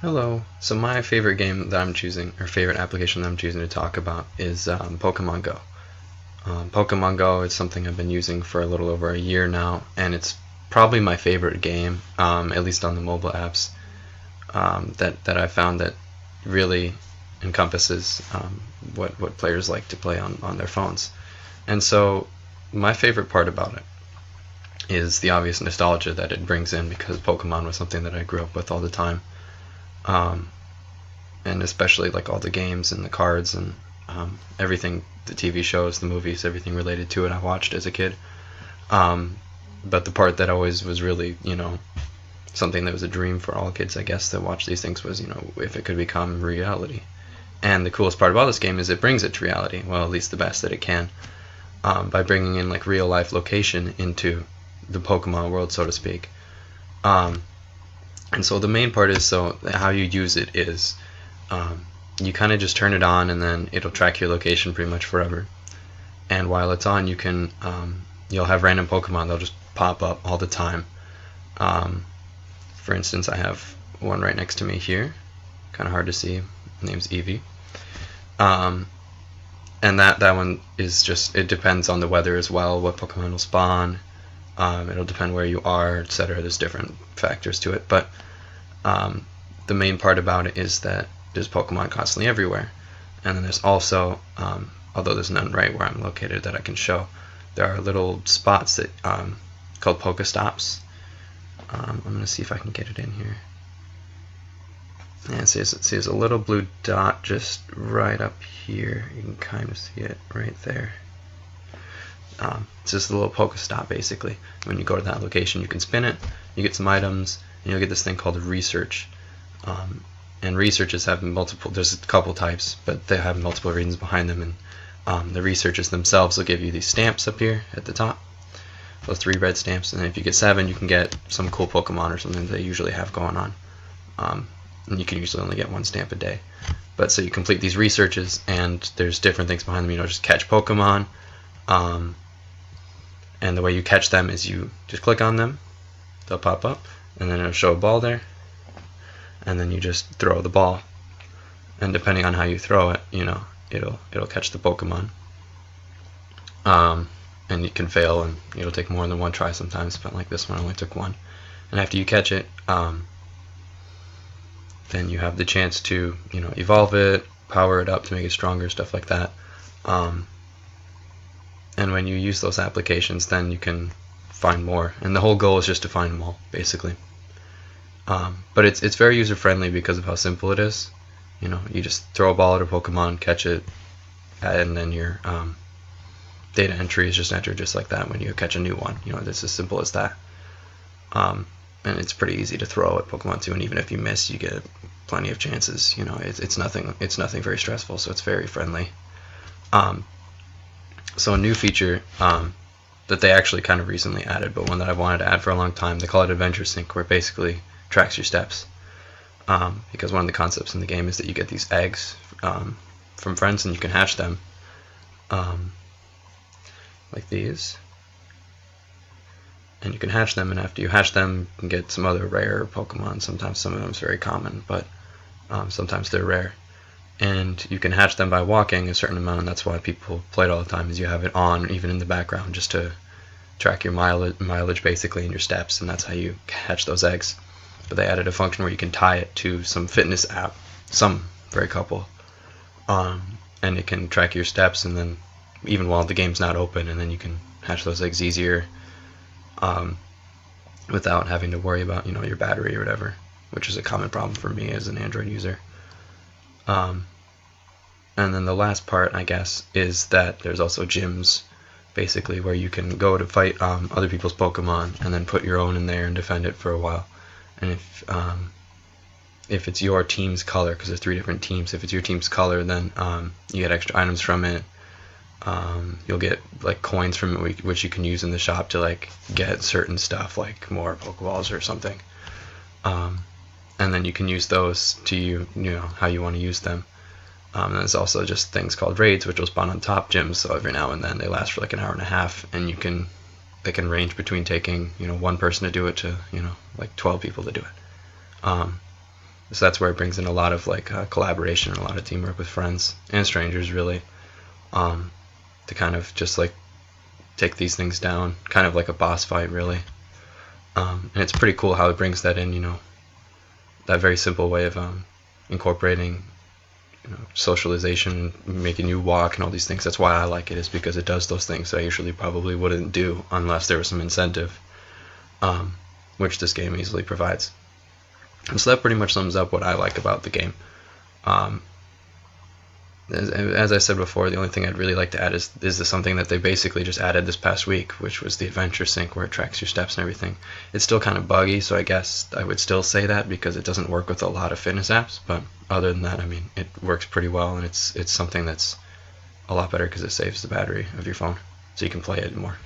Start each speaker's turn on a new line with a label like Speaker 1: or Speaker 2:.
Speaker 1: Hello. So my favorite game that I'm choosing, or favorite application that I'm choosing to talk about, is Pokemon Go. Pokemon Go is something I've been using for a little over a year now, and it's probably my favorite game, at least on the mobile apps, that I found that really encompasses what players like to play on their phones. And so my favorite part about it is the obvious nostalgia that it brings in because Pokemon was something that I grew up with all the time. Um, and especially like all the games and the cards and everything, the TV shows, the movies, everything related to it I watched as a kid. Um, but the part that always was really, something that was a dream for all kids, I guess, that watch these things was, if it could become reality. And the coolest part about this game is it brings it to reality, well, at least the best that it can, by bringing in like real life location into the Pokemon world, so to speak. Um, and so the main part is, so how you use it is you kind of just turn it on and then it'll track your location pretty much forever. And while it's on, you'll have random Pokemon that'll just pop up all the time. Um, for instance, I have one right next to me here, kind of hard to see. Her name's Eevee. Um, and that one is just, it depends on the weather as well, what Pokemon will spawn. It'll depend where you are, etc. There's different factors to it, but the main part about it is that there's Pokemon constantly everywhere. And then there's also, although there's none right where I'm located that I can show, there are little spots that called Pokestops. I'm going to see if I can get it in here. And see, there's a little blue dot just right up here. You can kind of see it right there. It's just a little Pokestop, basically. When you go to that location, you can spin it, you get some items, and you'll get this thing called a research. And researches have multiple, there's a couple types, but they have multiple reasons behind them. And the researches themselves will give you these stamps up here at the top, those 3 red stamps. And if you get 7, you can get some cool Pokemon or something they usually have going on. And you can usually only get 1 stamp a day. But so you complete these researches, and there's different things behind them. Just catch Pokemon. And the way you catch them is you just click on them, they'll pop up, and then it'll show a ball there, and then you just throw the ball. And depending on how you throw it, it'll catch the Pokemon. And you can fail, and it'll take more than 1 try sometimes, but like this one only took 1. And after you catch it, then you have the chance to, evolve it, power it up to make it stronger, stuff like that. And when you use those applications, then you can find more. And the whole goal is just to find them all, basically. But it's very user friendly because of how simple it is. You just throw a ball at a Pokemon, catch it, and then your data entry is just entered just like that when you catch a new one. It's as simple as that. And it's pretty easy to throw at Pokemon too. And even if you miss, you get plenty of chances. It's nothing very stressful, so it's very friendly. So a new feature that they actually kind of recently added, but one that I've wanted to add for a long time, they call it Adventure Sync, where it basically tracks your steps. Because one of the concepts in the game is that you get these eggs from friends, and you can hatch them like these. And you can hatch them, and after you hatch them, you can get some other rare Pokemon. Sometimes some of them is very common, but sometimes they're rare. And you can hatch them by walking a certain amount, and that's why people play it all the time, is you have it on even in the background just to track your mileage basically and your steps, and that's how you hatch those eggs. But they added a function where you can tie it to some fitness app, very couple, and it can track your steps, and then even while the game's not open, and then you can hatch those eggs easier without having to worry about your battery or whatever, which is a common problem for me as an Android user. And then the last part, I guess, is that there's also gyms, basically, where you can go to fight other people's Pokemon and then put your own in there and defend it for a while. And if it's your team's color, because there's 3 different teams, if it's your team's color, then you get extra items from it. You'll get like coins from it, which you can use in the shop to like get certain stuff, like more Pokeballs or something. And then you can use those to how you want to use them. And there's also just things called raids, which will spawn on top gyms. So every now and then they last for like an hour and a half, and they can range between taking 1 person to do it to like 12 people to do it. So that's where it brings in a lot of like collaboration and a lot of teamwork with friends and strangers, really, to kind of just like take these things down, kind of like a boss fight, really. And it's pretty cool how it brings that in, that very simple way of incorporating socialization, making you walk and all these things. That's why I like it, is because it does those things I usually probably wouldn't do unless there was some incentive, which this game easily provides. And so that pretty much sums up what I like about the game. As I said before, the only thing I'd really like to add is this something that they basically just added this past week, which was the adventure sync, where it tracks your steps and everything. It's still kind of buggy, so I guess I would still say that because it doesn't work with a lot of fitness apps. But other than that, I mean, it works pretty well, and it's something that's a lot better because it saves the battery of your phone, so you can play it more.